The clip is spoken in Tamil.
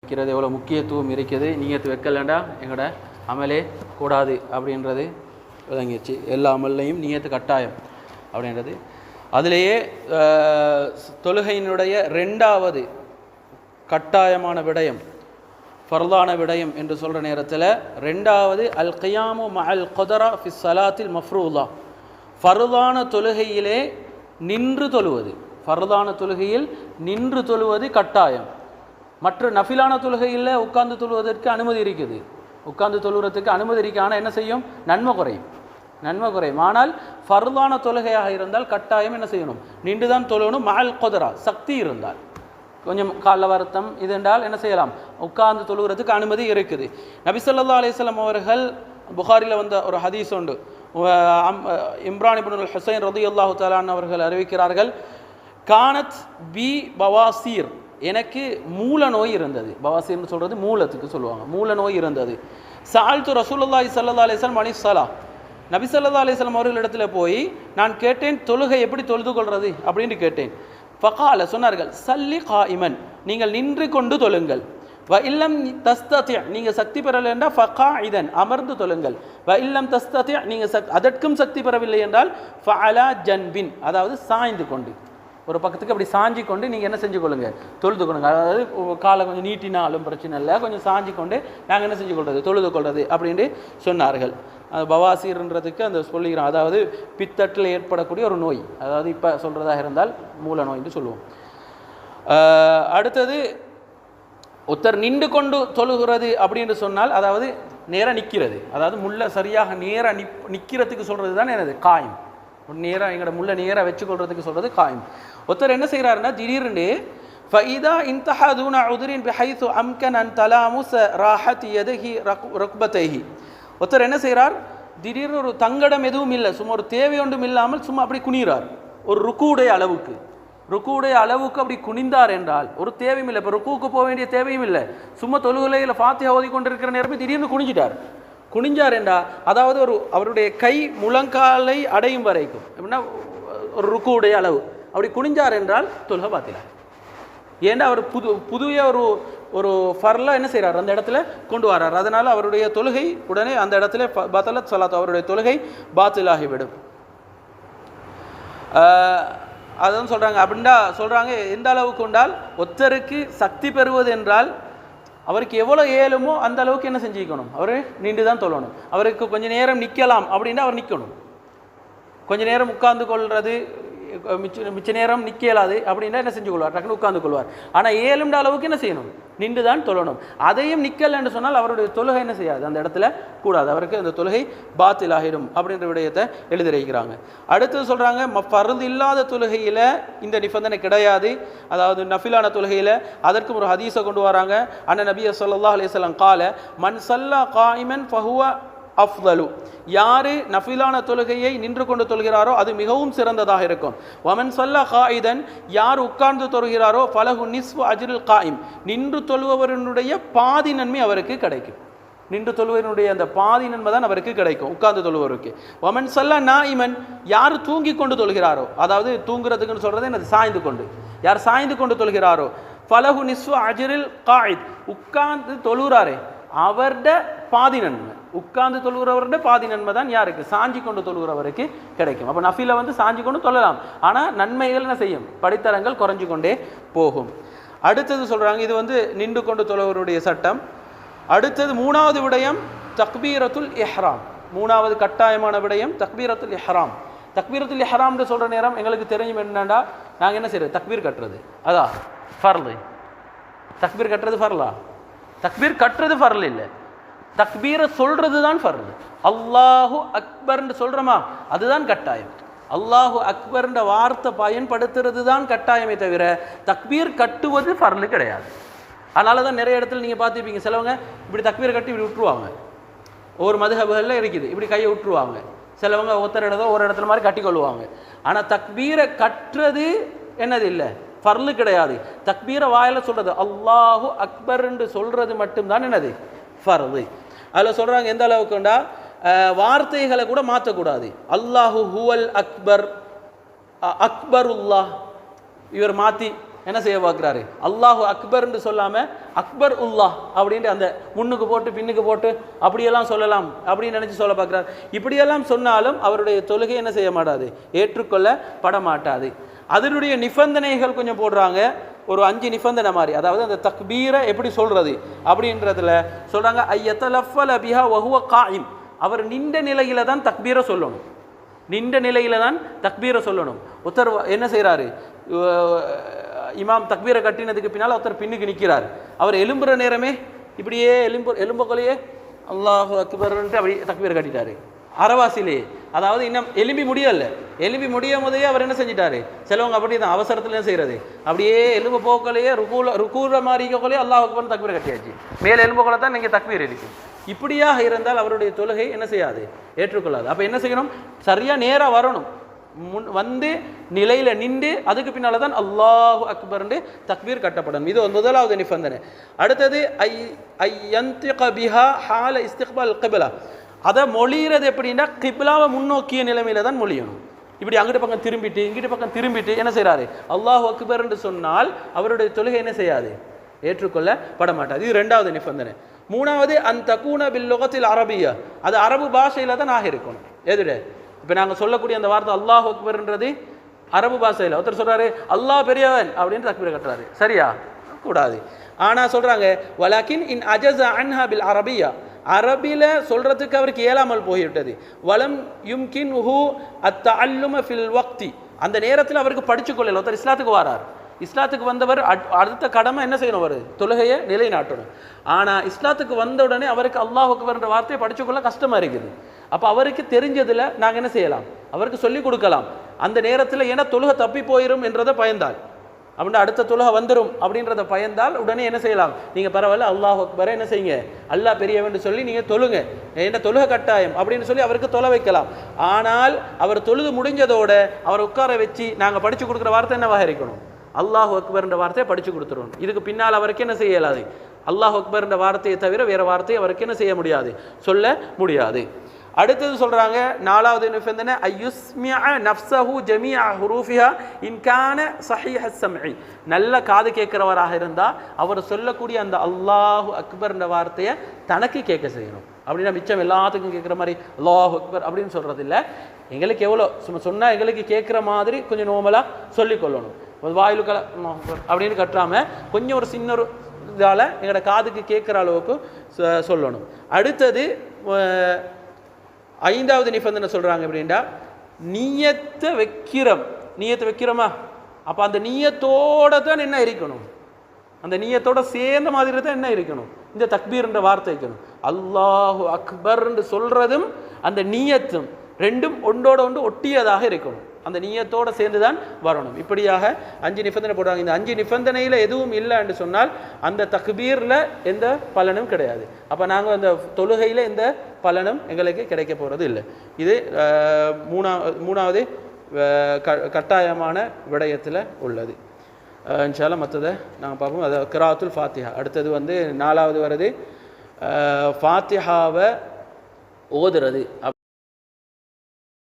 இருக்கிறது, எவ்வளோ முக்கியத்துவம் இருக்குது. நீயத்து வைக்கலண்டா எங்களோட அமலே கூடாது அப்படின்றது விளங்கிடுச்சு. எல்லா அமல்லையும் நீயத்து கட்டாயம் அப்படின்றது. அதிலேயே தொழுகையினுடைய ரெண்டாவது கட்டாயமான விடயம், ஃபர்தான விடயம் என்று சொல்கிற நேரத்தில் ரெண்டாவது அல் கியாமு மஅல் குதரா ஃபி ஸலாத்தில் மஃப்ரூலா, ஃபர்தான தொழுகையிலே நின்று தொழுவது. ஃபர்தான தொழுகையில் நின்று தொழுவது கட்டாயம். மற்ற நஃபிலான தொழுகையில் உட்கார்ந்து தொழுவதற்கு அனுமதி இருக்குது, உட்கார்ந்து தொழுகிறதுக்கு அனுமதி இருக்குது. ஆனால் என்ன செய்யும்? நன்மை குறையும். ஆனால் ஃபர்தான தொழுகையாக இருந்தால் கட்டாயம் என்ன செய்யணும்? நின்று தான் தொழணும். மஅல் குதரா, சக்தி இருந்தால், கொஞ்சம் கால வருத்தம் இது என்றால் என்ன செய்யலாம்? உட்கார்ந்து தொழுகிறதுக்கு அனுமதி இருக்குது. நபி ஸல்லல்லாஹு அலைஹி வஸல்லம் அவர்கள் புகாரியில் வந்த ஒரு ஹதீஸ் உண்டு. இம்ரான் இப்னுல் ஹுசைன் ரலியல்லாஹு தஆலா அன்ஹு அவர்கள் அறிவிக்கிறார்கள், கானத் பி பவாசீர், எனக்கு மூல நோய் இருந்தது. பவாசீர்னு சொல்கிறது மூலத்துக்கு சொல்லுவாங்க, மூல நோய் இருந்தது. சஅல்து ரசூலுல்லாஹி ஸல்லல்லாஹு அலைஹி வஸல்லம் அனி ஸலா, நபி ஸல்லல்லாஹு அலைஹி வஸல்லம் அவர்களிடத்தில் போய் நான் கேட்டேன், தொழுகை எப்படி தொழுது கொள்வது அப்படின்னு கேட்டேன். ஃபகால, சொன்னார்கள், சல்லி காயிமன், நீங்கள் நின்று கொண்டு தொழுங்கள். வ இல்லம் தஸ்ததி, நீங்கள் சக்தி பெறவில்லை என்றால் ஃபகாஇதன், அமர்ந்து தொழுங்கள். வ இல்லம் தஸ்ததி, நீங்கள் அதற்கும் சக்தி பெறவில்லை என்றால் ஃபஅலா ஜன்பின், அதாவது சாய்ந்து கொண்டு, ஒரு பக்கத்துக்கு அப்படி சாஞ்சி கொண்டு நீங்கள் என்ன செஞ்சு கொள்ளுங்க? தொழுது கொள்ளுங்க. அதாவது காலை கொஞ்சம் நீட்டினாலும் பிரச்சனை இல்லை, கொஞ்சம் சாஞ்சி கொண்டு நாங்கள் என்ன செஞ்சு கொள்வது? தொழுது கொள்வது அப்படின்னு சொன்னார்கள். அது பவாசீர்ன்றதுக்கு அந்த சொல்லிக்கிறோம், அதாவது பித்தட்டில் ஏற்படக்கூடிய ஒரு நோய், அதாவது இப்போ சொல்கிறதாக இருந்தால் மூல நோய்ன்னு சொல்லுவோம். அடுத்தது ஒருத்தர் நின்று கொண்டு தொழுகிறது அப்படின்னு சொன்னால், அதாவது நேராக நிற்கிறது, அதாவது முள்ள சரியாக நேராக நிற்கிறதுக்கு சொல்கிறது தான் எனது காயம். நேராக எங்களோட முள்ள நேராக வச்சுக்கொள்றதுக்கு சொல்கிறது காயம். ஒருத்தர் என்ன செய்கிறாருன்னா, திடீர்னு ஃபஇதா இன்தஹா தூன உதுரின் பிஹைது அம்கன் அன் தலாமுஸ ராஹத் யதஹி ரக்பதைஹி, ஒருத்தர் என்ன செய்கிறார், திடீர்னு ஒரு தங்கடம் எதுவும் இல்லை, சும்மா ஒரு தேவை ஒன்றும் இல்லாமல் சும்மா அப்படி குனிகிறார். ஒரு ருக்குடைய அளவுக்கு அப்படி குனிந்தார் என்றால் ஒரு தேவையும் இல்லை. இப்போ ருக்குவுக்கு போக வேண்டிய தேவையும் இல்லை, சும்மா தொழுகையில் ஃபாத்திஹா ஓதி கொண்டிருக்கிற நேரமே திடீர்னு குனிஞ்சார் என்றால், அதாவது அவருடைய கை முழங்காலை அடையும் வரைக்கும், எப்படின்னா ஒரு ருக்குடைய அளவு அப்படி குனிஞ்சார் என்றால் தொழுகை பாத்திலா. ஏன்னா அவர் புதிய ஒரு ஃபர்ல என்ன செய்கிறார், அந்த இடத்துல கொண்டு வர்றார். அதனால் அவருடைய தொழுகை உடனே அந்த இடத்துல பத்தலத் ஸலாத், அவருடைய தொழுகை பாத்திலாகிவிடும். அதான் சொல்கிறாங்க. அப்படின்னா சொல்கிறாங்க, எந்த அளவுக்கு உண்டால் ஒருத்தருக்கு சக்தி பெறுவது என்றால் அவருக்கு எவ்வளோ ஏழுமோ அந்த அளவுக்கு என்ன செஞ்சுக்கணும்? அவர் நின்று தான் தொழணும். அவருக்கு கொஞ்சம் நேரம் நிற்கலாம் அப்படின்னா அவர் நிற்கணும். கொஞ்சம் நேரம் உட்கார்ந்து கொள்வது, மிச்ச நேரம் நிற்கலாது அப்படின்னா என்ன செஞ்சு கொள்வார்? டக்குன்னு உட்கார்ந்து கொள்வார். ஆனால் ஏழுண்ட அளவுக்கு என்ன செய்யணும்? நின்று தான் தொழணும். அதையும் நிற்கலன்னு சொன்னால் அவருடைய தொழுகை என்ன செய்யாது? அந்த இடத்துல கூடாது, அவருக்கு அந்த தொழுகை பாத்திலாகிடும் அப்படின்ற விடயத்தை எழுதியிருக்கிறாங்க. அடுத்து சொல்கிறாங்க, ஃபர்து இல்லாத தொழுகையில் இந்த நிபந்தனை கிடையாது. அதாவது நஃபிலான தொழுகையில் அதற்கும் ஒரு ஹதீஸை கொண்டு வராங்க. அண்ணன் நபி ஸல்லல்லாஹு அலைஹி வஸல்லம் கால மன் ஸல்லா காயிமன் ஃபஹுவ அஃதலு, யாரு நஃபிலான தொழுகையை நின்று கொண்டு தொழுகிறாரோ அது மிகவும் சிறந்ததாக இருக்கும். வமன் ஸல்லா காயிதன், யார் உட்கார்ந்து தொழுகிறாரோ ஃபலஹு நிஸ்ஃபு அஜ்ரில் காயிம், நின்று தொழுபவனுடைய பாதி நன்மை அவருக்கு கிடைக்கும். நின்று தொழுவனுடைய அந்த பாதி நன்மை தான் அவருக்கு கிடைக்கும் உட்கார்ந்து தொழுவருக்கு. வமன் ஸல்லா நாயிமன், யார் தூங்கி கொண்டு தொழுகிறாரோ, அதாவது தூங்குறதுக்குன்னு சொல்றது என்னது? சாய்ந்து கொண்டு, யார் சாய்ந்து கொண்டு தொழுகிறாரோ ஃபலஹு நிஸ்ஃபு அஜ்ரில் காயித், உட்கார்ந்து தொழுகிறாரே அவருடைய பாதி நன்மை, உட்கார்ந்து தொழுகிறவருடைய பாதி நன்மை தான் யாருக்கு? சாஞ்சி கொண்டு தொழுகிறவருக்கு கிடைக்கும். அப்போ நஃபில சாஞ்சி கொண்டு தொழலாம், ஆனால் நன்மைகள் என்ன செய்யும்? படித்தரங்கள் குறைஞ்சு கொண்டே போகும். அடுத்தது சொல்கிறாங்க, இது நின்று கொண்டு தொழுவருடைய சட்டம். அடுத்தது மூணாவது விடயம் தக்பீரத்துல் இஹ்ராம். மூணாவது கட்டாயமான விடயம் தக்பீரத்துல் இஹ்ராம். தக்பீரத்துல் இஹ்ராம்னு சொல்கிற நேரம் எங்களுக்கு தெரியும் என்னன்னா, நாங்கள் என்ன செய்யறது? தக்பீர் கட்டுறது, அதான் ஃபர்லு. தக்பீர் கட்டுறது ஃபர்லா? தக்பீர் கட்டுறது ஃபர்ல் இல்லை, தக்பீரை சொல்றது தான் ஃபர்ல். அல்லாஹு அக்பர்ன்னு சொல்கிறோமா, அதுதான் கட்டாயம். அல்லாஹு அக்பர்ன்ற வார்த்தை பயன்படுத்துறது தான் கட்டாயமே தவிர தக்பீர் கட்டுவது ஃபர்லு கிடையாது. அதனால தான் நிறைய இடத்துல நீங்கள் பார்த்துருப்பீங்க, சிலவங்க இப்படி தக்பீரை கட்டி இப்படி விட்டுருவாங்க. ஒவ்வொரு மதுஹபுகளில் இருக்குது, இப்படி கையை விட்டுருவாங்க. சிலவங்க ஒரு இடத்துல மாதிரி கட்டி கொள்ளுவாங்க. ஆனால் தக்பீரை கட்டுறது என்னது இல்லை, ஃபர்லு கிடையாது. தக்பீரை வாயில சொல்றது, அல்லாஹு அக்பர் என்று சொல்றது மட்டும்தான் என்னது? ஃபர்லு. அதில் சொல்றாங்க எந்த அளவுக்குண்டா, வார்த்தைகளை கூட மாற்றக்கூடாது. அல்லாஹு ஹுவல் அக்பர், அக்பருல்லாஹ், இவர் மாற்றி என்ன செய்ய பார்க்குறாரு, அல்லாஹு அக்பர்ன்னு சொல்லாமல் அக்பர் உல்லாஹ் அப்படின்ட்டு அந்த முன்னுக்கு போட்டு பின்னுக்கு போட்டு அப்படியெல்லாம் சொல்லலாம் அப்படின்னு நினச்சி சொல்ல பார்க்குறாரு. இப்படியெல்லாம் சொன்னாலும் அவருடைய தொழுகை என்ன செய்ய மாட்டாது, ஏற்றுக்கொள்ளப்பட மாட்டாது. அதனுடைய நிபந்தனைகள் கொஞ்சம் போடுறாங்க, ஒரு 5 நிபந்தனை மாதிரி. அதாவது அந்த தக்பீரை எப்படி சொல்கிறது அப்படின்றதுல சொல்கிறாங்க, ஐயத்தலஃபல பிஹா வஹுவ காயிம், அவர் நின்ற நிலையில தான் தக்பீரை சொல்லணும், நின்ற நிலையில தான் தக்பீரை சொல்லணும். ஒருத்தர் என்ன செய்கிறாரு, இமாம் தக்பீரை கட்டினதுக்கு பின்னால் ஒருத்தர் பின்னுக்கு நிற்கிறார், அவர் எலும்புற நேரமே இப்படியே எலும்புகளையே அல்லாஹு அக்பர்ன்ட்டு அப்படி தக்பீரை கட்டிட்டாரு அறவாசிலே. அதாவது இன்னும் எலும்பி முடியல, எலும்பி முடியும் போதே அவர் என்ன செஞ்சிட்டாரு, சிலவங்க அப்படி தான் அவசரத்துல செய்கிறது, அப்படியே எலும்பு போக்கலையே ருக்கூற மாதிரிக்கோலையே அல்லாஹ் அக்பர்னு தக்பீரை கட்டியாச்சு, மேலே எலும்புகளை தான் நீங்கள் தக்பீர் இருக்கு. இப்படியாக இருந்தால் அவருடைய தொழுகை என்ன செய்யாது, ஏற்றுக்கொள்ளாது. அப்போ என்ன செய்யணும், சரியாக நேராக வரணும், வந்து நிலையில் நின்று அதுக்கு பின்னால் தான் அல்லாஹு அக்பர்னு தக்பீர் கட்டப்படணும். இது முதலாவது நிபந்தனை. அடுத்தது இஸ்திக்பால் கிப்லா, அதை மொழிகிறது எப்படின்னா கிப்லாவை முன்னோக்கிய நிலைமையில தான் மொழியணும். இப்படி அங்கிட்டு பக்கம் திரும்பிட்டு இங்கிட்டு பக்கம் திரும்பிட்டு என்ன செய்கிறாரு, அல்லாஹு அக்பர் என்று சொன்னால் அவருடைய தொழுகை என்ன செய்யாது, ஏற்றுக்கொள்ளப்பட மாட்டாது. இது 2வது நிபந்தனை. 3வது தகூன பில் லுகத்தில் அரபியா, அது அரபு பாஷையில் தான் ஆக இருக்கணும். எதுட இப்போ நாங்கள் சொல்லக்கூடிய அந்த வார்த்தை அல்லாஹு அக்பர்ன்றது அரபு பாஷையில். ஒருத்தர் சொல்கிறாரு அல்லாஹ் பெரியவன் அப்படின்னு தக்பீர் கட்டுறாரு, சரியா, கூடாது. ஆனால் சொல்கிறாங்க வலக்கின் இன் அஜஸ அன்ஹா பில் அரபியா, அரபியில் சொல்கிறதுக்கு அவருக்கு இயலாமல் போய்விட்டது. வலம் யும்கின் ஹூ அத்தஅல்லும ஃபில் வக்தி, அந்த நேரத்தில் அவருக்கு படித்து கொள்ளல. ஒருத்தர் இஸ்லாத்துக்கு வரார், இஸ்லாத்துக்கு வந்தவர் அடுத்த கடமை என்ன செய்யணும், அவர் தொழுகையை நிலைநாட்டணும். ஆனால் இஸ்லாத்துக்கு வந்த உடனே அவருக்கு அல்லாஹ் அக்பர்ன்ற வார்த்தையை படிச்சுக்கொள்ள கஷ்டமாக இருக்குது. அப்போ அவருக்கு தெரிஞ்சதில் நாங்கள் என்ன செய்யலாம், அவருக்கு சொல்லிக் கொடுக்கலாம் அந்த நேரத்தில். ஏன்னா தொழுகை தப்பி போயிடும் என்றதை பயந்தால், அப்படின்னா அடுத்த தொழுகை வந்துடும் அப்படின்றத பயந்தால் உடனே என்ன செய்யலாம், நீங்கள் பரவாயில்ல அல்லாஹ் அக்பரை என்ன செய்யுங்க, அல்லாஹ் பெரியவன் சொல்லி நீங்கள் தொழுங்க, என்ன தொழுகை கட்டாயம் அப்படின்னு சொல்லி அவருக்கு தொலை வைக்கலாம். ஆனால் அவர் தொழுது முடிஞ்சதோட அவரை உட்கார வச்சு நாங்கள் படித்து கொடுக்குற வார்த்தை என்னவாக இருக்கணும், அல்லாஹ் அக்பர்ன்ற வார்த்தையை படித்து கொடுத்துருவோம். இதுக்கு பின்னால் அவருக்கு என்ன செய்ய இயலாது, அல்லாஹ் அக்பர்ன்ற வார்த்தையை தவிர வேறு வார்த்தையை அவருக்கு என்ன செய்ய முடியாது, சொல்ல முடியாது. அடுத்தது சொல்கிறாங்க 4வது நிபந்தனை ஐயுஸ்மிஅ நஃப்ஸஹு ஜமீஅ ஹுரூஃபிஹா இன் கான ஸஹீஹ ஸம்இ, நல்ல காது கேட்குறவராக இருந்தால் அவர் சொல்லக்கூடிய அந்த அல்லாஹு அக்பர்ன்ற வார்த்தையை தனக்கு கேட்க செய்யணும். அப்படின்னா மிச்சம் எல்லாத்துக்கும் கேட்குற மாதிரி அல்லாஹு அக்பர் அப்படின்னு சொல்கிறது இல்லை. எங்களுக்கு எவ்வளோ சும்மா சொன்னால் எங்களுக்கு கேட்குற மாதிரி கொஞ்சம் நோமலாக சொல்லிக்கொள்ளணும். வாயிலுக்களை அப்படின்னு கட்டாமல் கொஞ்சம் ஒரு சின்ன ஒரு இதால் எங்களோட காதுக்கு கேட்குற அளவுக்கு சொல்லணும். அடுத்தது 5வது நிபந்தனை சொல்கிறாங்க எப்படின்னா நீயத்தை வைக்கிறோமா, அப்போ அந்த நீயத்தோட தான் என்ன இருக்கணும், அந்த நீயத்தோட சேர்ந்த மாதிரி தான் என்ன இருக்கணும், இந்த தக்பீர்ன்ற வார்த்தை இருக்கணும். அல்லாஹு அக்பர்ன்னு சொல்கிறதும் அந்த நீயத்தும் ரெண்டும் ஒன்றோட ஒன்று ஒட்டியதாக இருக்கணும், அந்த நீயத்தோடு சேர்ந்து தான் வரணும். இப்படியாக 5 நிபந்தனை போடுறாங்க. இந்த 5 நிபந்தனையில் எதுவும் இல்லை என்று சொன்னால் அந்த தக்பீரில் எந்த பலனும் கிடையாது. அப்போ நாங்கள் அந்த தொழுகையில் எந்த பலனும் எங்களுக்கு கிடைக்க போகிறது இல்லை. இது 3வது கட்டாயமான விடயத்தில் உள்ளது. இன்ஷா அல்லாஹ் மற்றதை நாங்கள் பார்ப்போம். அது கிராத்துல் ஃபாத்திஹா. அடுத்தது 4வது வருது ஃபாத்திஹாவை ஓதுறது.